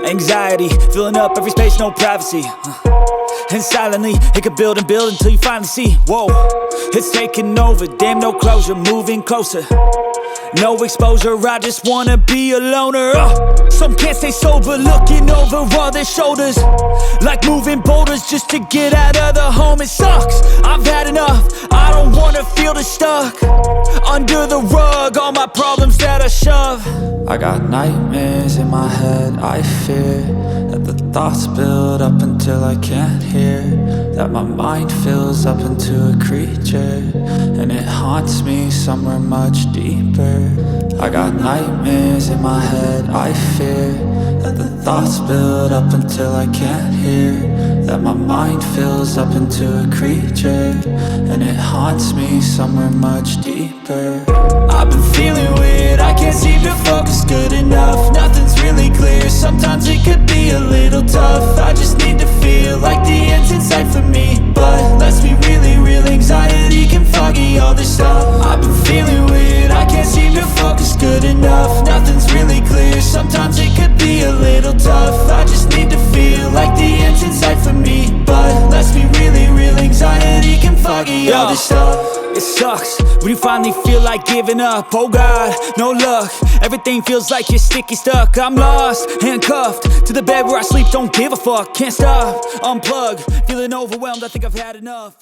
Anxiety, filling up every space, no privacy. And silently, it could build and build until you finally see, whoa, it's taking over, damn, no closure, moving closer. No exposure, I just wanna be a loner. Some can't stay sober, looking over all their shoulders, like moving boulders just to get out of the home. It sucks, I've had enough, I don't wanna feel the stuck under the rug, all my problems that I shove. I got nightmares in my head, I fear that the thoughts build up until I can't hear, that my mind fills up into a creature, and it haunts me somewhere much deeper. I got nightmares in my head, I fear that the thoughts build up until I can't hear, that my mind fills up into a creature, and it haunts me somewhere much deeper. I've been feeling weird, I can't seem to focus good enough. Nothing's really clear, sometimes it could be a little tough. I just need to feel like the end's in sight for me, but let's be really real, anxiety can foggy all this stuff. I've been feeling weird, I can't seem to focus good enough. Nothing's really clear, sometimes it could be a little tough. I just need to feel like the end's in sight for me, but let's be really real, anxiety can foggy all this stuff. It sucks when you finally feel like giving up. Oh God, no luck, everything feels like you're sticky stuck. I'm lost, handcuffed to the bed where I sleep, don't give a fuck. Can't stop, unplug, feeling overwhelmed, I think I've had enough.